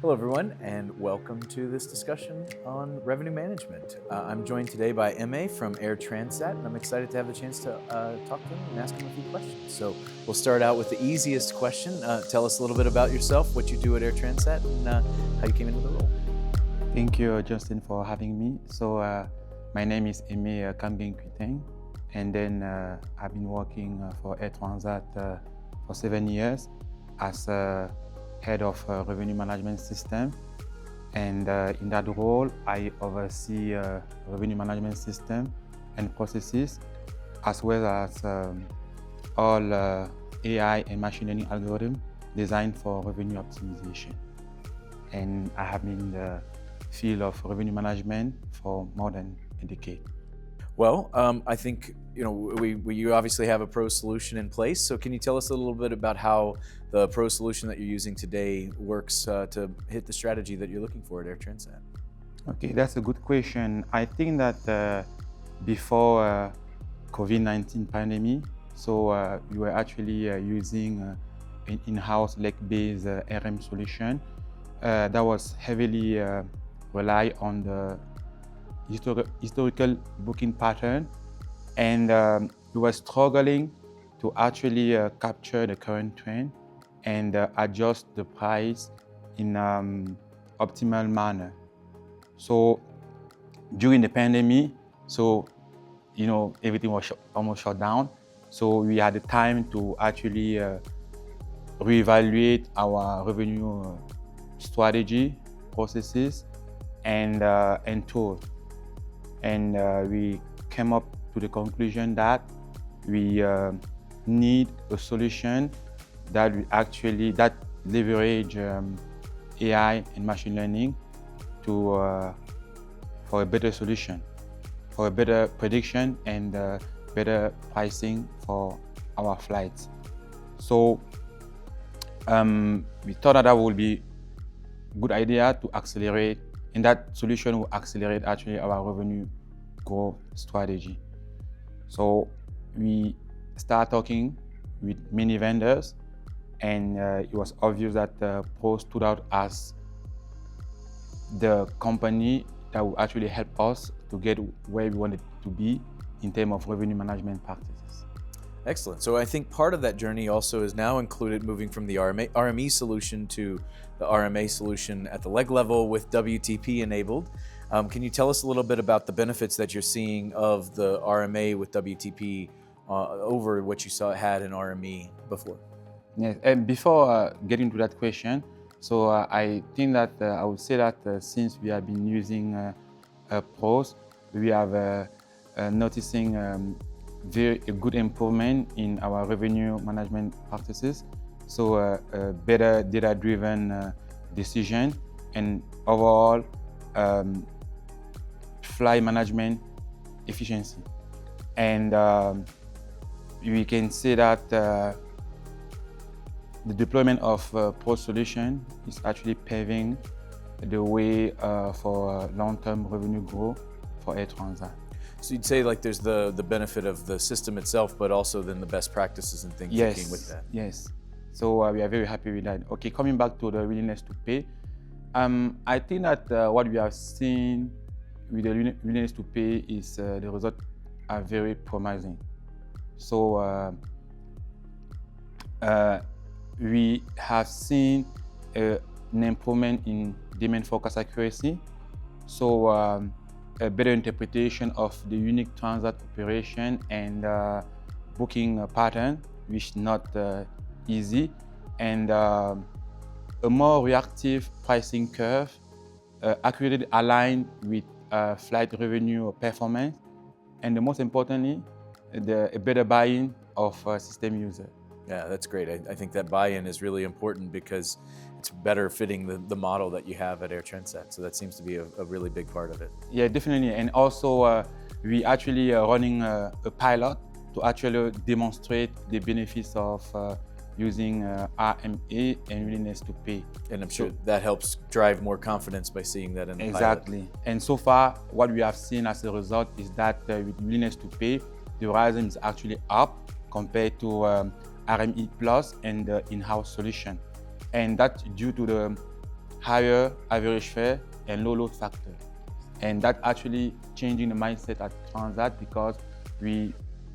Hello, everyone, and welcome to this discussion on revenue management. I'm joined today by MA from Air Transat, and I'm excited to have the chance to talk to him and ask him a few questions. So we'll start out with the easiest question. Tell us a little bit about yourself, what you do at Air Transat, and how you came into the role. Thank you, Justin, for having me. So my name is Aimé Kamgen-Kuiteng, and then I've been working for Air Transat for 7 years as head of revenue management system. And in that role, I oversee revenue management system and processes, as well as all AI and machine learning algorithms designed for revenue optimization. And I have been in the field of revenue management for more than a decade. Well, I think you obviously have a PROS solution in place. So can you tell us a little bit about how the PROS solution that you're using today works to hit the strategy that you're looking for at Air Transat? Okay, that's a good question. I think that before COVID-19 pandemic, so we were actually using an in-house lake-based RM solution that was heavily rely on the historical booking pattern, and we were struggling to actually capture the current trend and adjust the price in optimal manner. So during the pandemic, so everything was almost shut down. So we had the time to actually reevaluate our revenue strategy, processes, and tools. And we came up to the conclusion that we need a solution that leverage AI and machine learning for a better solution, for a better prediction and better pricing for our flights. So we thought that would be a good idea to accelerate, and that solution will accelerate actually our revenue growth strategy. So we start talking with many vendors, and it was obvious that PROS stood out as the company that will actually help us to get where we wanted to be in terms of revenue management practices. Excellent. So I think part of that journey also is now included moving from the RME solution to the RMA solution at the leg level with WTP enabled. Can you tell us a little bit about the benefits that you're seeing of the RMA with WTP over what you had in RME before? Yes, and before getting to that question, so I think that I would say that since we have been using PROS, we have noticing a good improvement in our revenue management practices. So better data-driven decision and overall flight management efficiency. And we can say that the deployment of PROS solution is actually paving the way for long-term revenue growth for Air Transat. So you'd say like there's the benefit of the system itself, but also then the best practices and things that came with that. Yes. So we are very happy with that. Okay, coming back to the willingness to pay, I think that what we have seen with the willingness to pay is the results are very promising. So we have seen an improvement in demand forecast accuracy. So a better interpretation of the unique transat operation and booking pattern, which is not easy, and a more reactive pricing curve, accurately aligned with flight revenue performance, and the most importantly, a better buy-in of system user. Yeah, that's great. I think that buy-in is really important because it's better fitting the model that you have at Air Transat. So that seems to be a really big part of it. Yeah, definitely. And also, we actually running a pilot to actually demonstrate the benefits of using RMA and willingness to pay. And I'm sure that helps drive more confidence by seeing that in the exactly. pilot. And so far, what we have seen as a result is that with willingness to pay, the horizon is actually up compared to RME Plus and the in-house solution. And that's due to the higher average fare and low load factor. And that actually changing the mindset at Transat, because we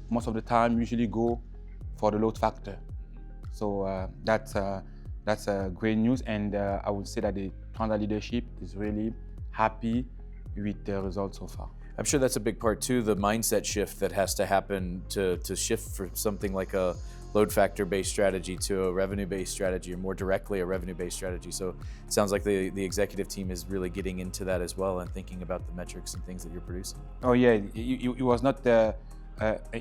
most of the time usually go for the load factor. So that's great news, and I would say that the Transat leadership is really happy with the results so far. I'm sure that's a big part too, the mindset shift that has to happen to shift from something like a load factor based strategy to a revenue based strategy, or more directly a revenue based strategy. So it sounds like the executive team is really getting into that as well and thinking about the metrics and things that you're producing. Oh yeah, it was not an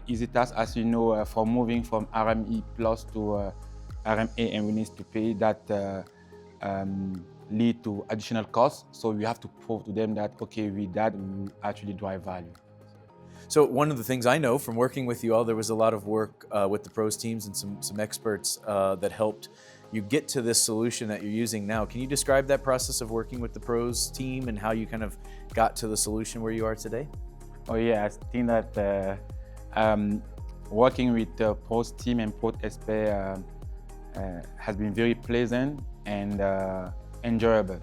easy task, as you know, from moving from RME Plus to RMA and Willingness to pay, that lead to additional costs. So we have to prove to them that, okay, with that, we actually drive value. So one of the things I know from working with you all, there was a lot of work with the PROS teams and some experts that helped you get to this solution that you're using now. Can you describe that process of working with the PROS team and how you kind of got to the solution where you are today? Oh yeah, I think that working with the PROS team and PROS SP has been very pleasant and enjoyable,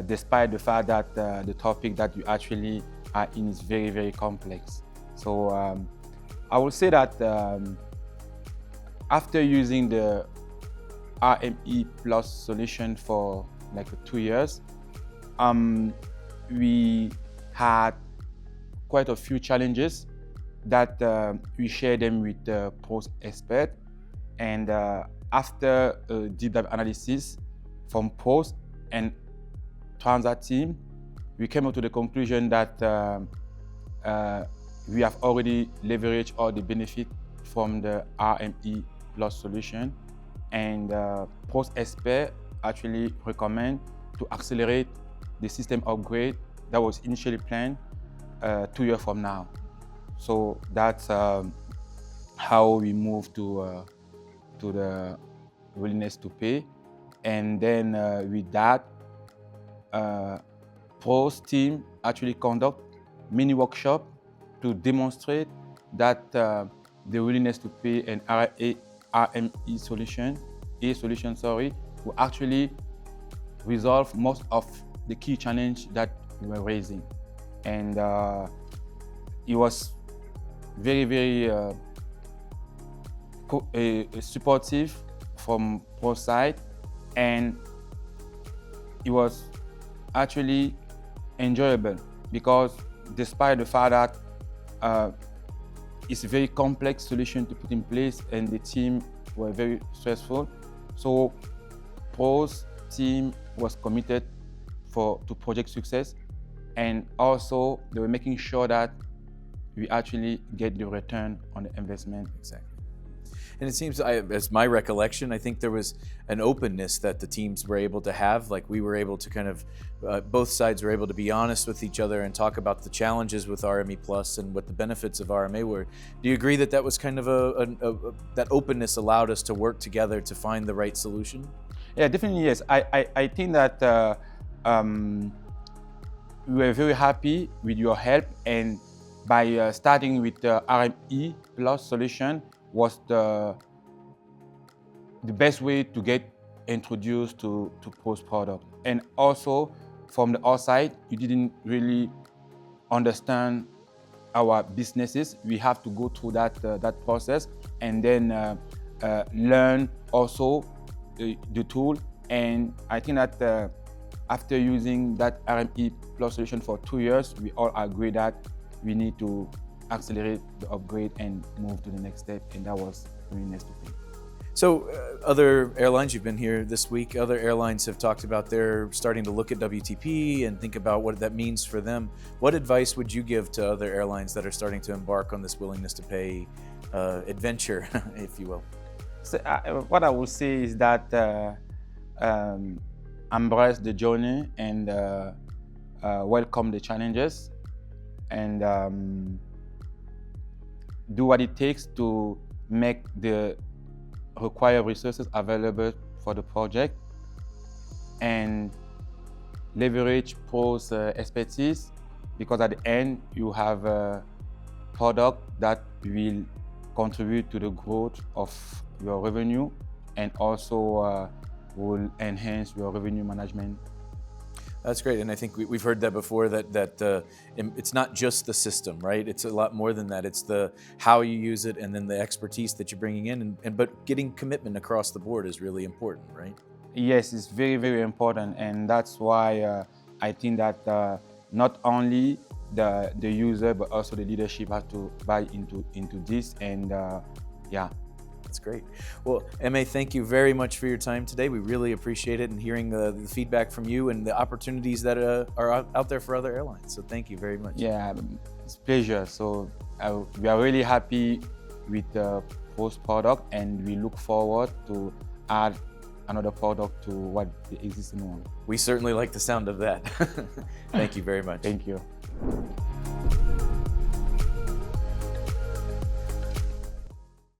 despite the fact that the topic that you actually are in is very, very complex. So I would say that after using the RME Plus solution for like 2 years, we had quite a few challenges that we shared them with the PROS expert. And after a deep dive analysis from PROS and Transat team, we came up to the conclusion that we have already leveraged all the benefit from the RME Plus solution, and PROS expert actually recommend to accelerate the system upgrade that was initially planned 2 years from now. So that's how we moved to the willingness to pay, and then with that, PROS team actually conduct mini workshop to demonstrate that the willingness to pay and RME solution, will actually resolve most of the key challenge that we were raising. And it was very, very supportive from PROS side, and it was actually enjoyable, because despite the fact that it's a very complex solution to put in place and the team were very stressful, so PROS team was committed to project success, and also they were making sure that we actually get the return on the investment. Exactly. And it seems, as my recollection, I think there was an openness that the teams were able to have. Like, we were able to kind of, both sides were able to be honest with each other and talk about the challenges with RME Plus and what the benefits of RMA were. Do you agree that that was kind of that openness allowed us to work together to find the right solution? Yeah, definitely, yes. I think that we were very happy with your help, and by starting with the RME Plus solution was the best way to get introduced to PROS product. And also from the outside, you didn't really understand our businesses. We have to go through that process, and then learn also the tool. And I think that after using that RME Plus solution for 2 years, we all agree that we need to accelerate the upgrade and move to the next step, and that was willingness to pay. So other airlines, you've been here this week, other airlines have talked about they're starting to look at WTP and think about what that means for them. What advice would you give to other airlines that are starting to embark on this willingness to pay adventure, if you will? So, what I would say is that embrace the journey and welcome the challenges, and do what it takes to make the required resources available for the project, and leverage PROS expertise, because at the end you have a product that will contribute to the growth of your revenue, and also will enhance your revenue management That's great, and I think we've heard that before. It's not just the system, right? It's a lot more than that. It's the how you use it, and then the expertise that you're bringing in, but getting commitment across the board is really important, right? Yes, it's very, very important, and that's why I think that not only the user but also the leadership have to buy into this, and yeah. That's great. Well, Emma, thank you very much for your time today. We really appreciate it, and hearing the feedback from you and the opportunities that are out there for other airlines. So thank you very much. Yeah, it's a pleasure. So we are really happy with the PROS product, and we look forward to add another product to what the existing one. We certainly like the sound of that. Thank you very much. Thank you.